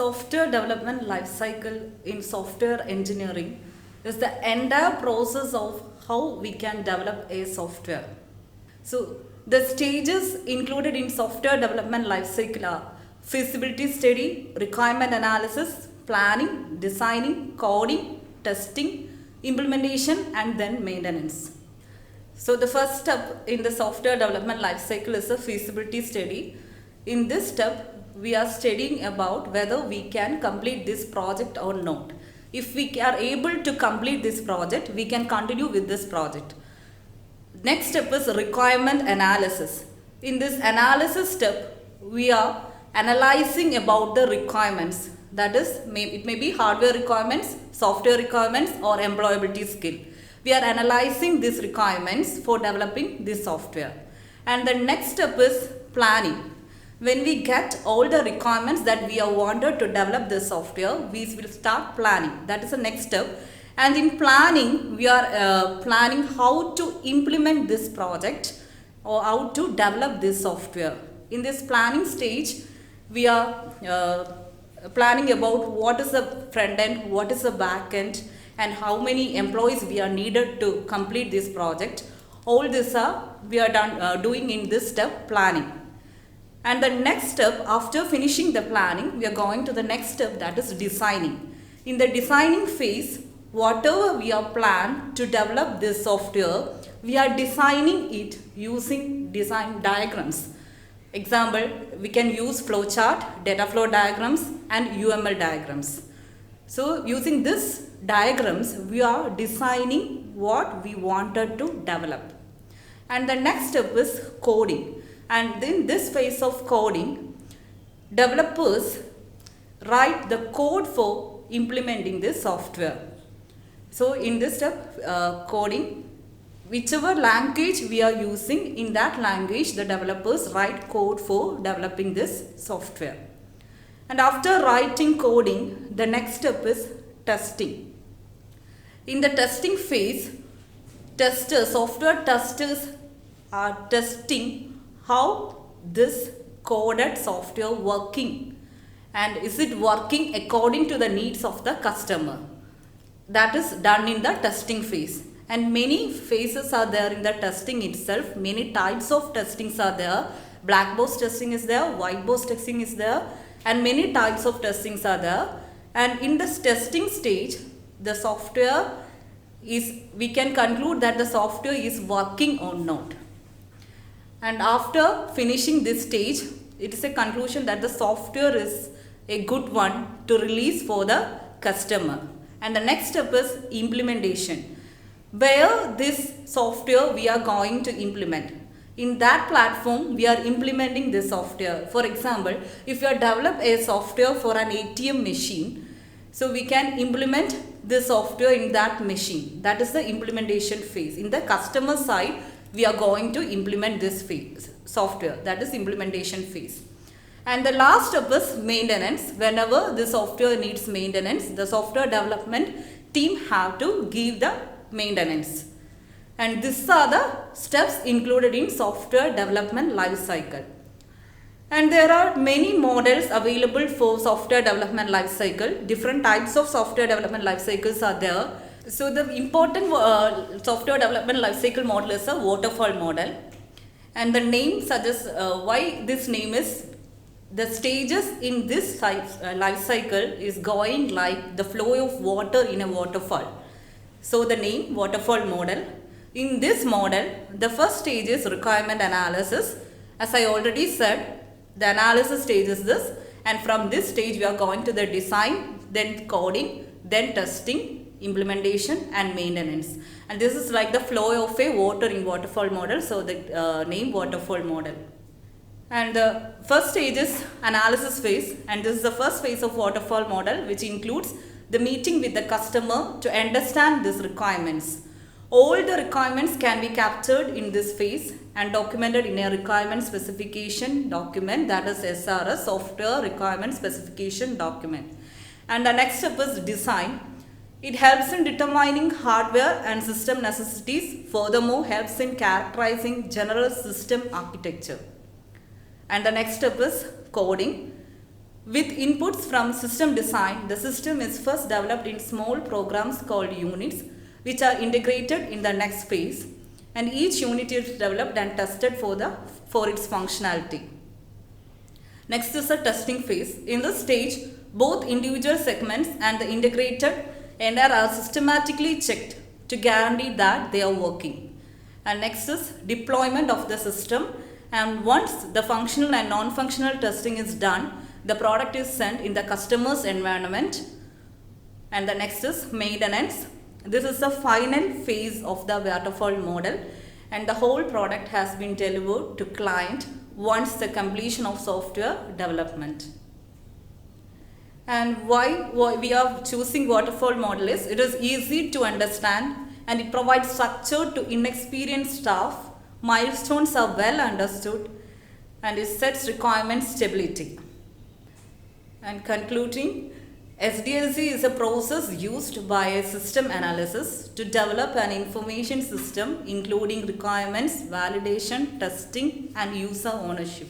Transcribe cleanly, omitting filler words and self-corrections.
Software development life cycle in software engineering is the entire process of how we can develop a software. So the stages included in software development life cycle are feasibility study, requirement analysis, planning, designing, coding, testing, implementation, and then maintenance. So the first step in the software development life cycle is a feasibility study. In this step, we are studying about whether we can complete this project or not. If we are able to complete this project, we can continue with this project. Next step is requirement analysis. In this analysis step, we are analyzing about the requirements. That is, it may be hardware requirements, software requirements, or employability skill. We are analyzing these requirements for developing this software. And the next step is planning. When we get all the requirements that we are wanted to develop this software, we will start planning. That is the next step. And in planning, we are planning how to implement this project or how to develop this software. In this planning stage, we are planning about what is the front end, what is the back end, and how many employees we are needed to complete this project. All this we are doing in this step, planning. And the next step, after finishing the planning, we are going to the next step, that is designing. In the designing phase, whatever we are planned to develop this software, we are designing it using design diagrams. Example, we can use flowchart, data flow diagrams, and UML diagrams. So using these diagrams, we are designing what we wanted to develop. And the next step is coding. And in this phase of coding, developers write the code for implementing this software. So in this step, coding, whichever language we are using, in that language the developers write code for developing this software. And after writing coding, the next step is testing. In the testing phase, software testers are testing how this coded software working, and is it working according to the needs of the customer. That is done in the testing phase. And many phases are there in the testing itself. Many types of testings are there. Black box testing is there, white box testing is there, and many types of testings are there. And in this testing stage, the software we can conclude that the software is working or not. And after finishing this stage, it is a conclusion that the software is a good one to release for the customer. And the next step is implementation, where this software we are going to implement. In that platform, we are implementing this software. For example, if you develop a software for an ATM machine, so we can implement this software in that machine. That is the implementation phase. In the customer side, we are going to implement this software, that is implementation phase. And the last step is maintenance. Whenever the software needs maintenance, the software development team have to give the maintenance. And these are the steps included in software development life cycle. And there are many models available for software development life cycle. Different types of software development life cycles are there. So the important software development lifecycle model is a waterfall model, and the name suggests why this name is the stages in this life cycle is going like the flow of water in a waterfall. So the name waterfall model. In this model, the first stage is requirement analysis. As I already said, the analysis stage is this, and from this stage we are going to the design, then coding, then testing, implementation, and maintenance. And this is like the flow of a water in waterfall model, so the name waterfall model. And the first stage is analysis phase, and this is the first phase of waterfall model, which includes the meeting with the customer to understand these requirements. All the requirements can be captured in this phase and documented in a requirement specification document, that is SRS, software requirement specification document. And the next step is design. It helps in determining hardware and system necessities, furthermore helps in characterizing general system architecture. And the next step is coding. With inputs from system design, the system is first developed in small programs called units, which are integrated in the next phase, and each unit is developed and tested for its functionality. Next is the testing phase. In this stage, both individual segments and the integrated entire are systematically checked to guarantee that they are working. And next is deployment of the system, and once the functional and non-functional testing is done, the product is sent in the customer's environment. And the next is maintenance. This is the final phase of the waterfall model, and the whole product has been delivered to client once the completion of software development. And why we are choosing waterfall model is it is easy to understand and it provides structure to inexperienced staff. Milestones are well understood and it sets requirement stability. And concluding, SDLC is a process used by a system analysis to develop an information system including requirements, validation, testing and user ownership.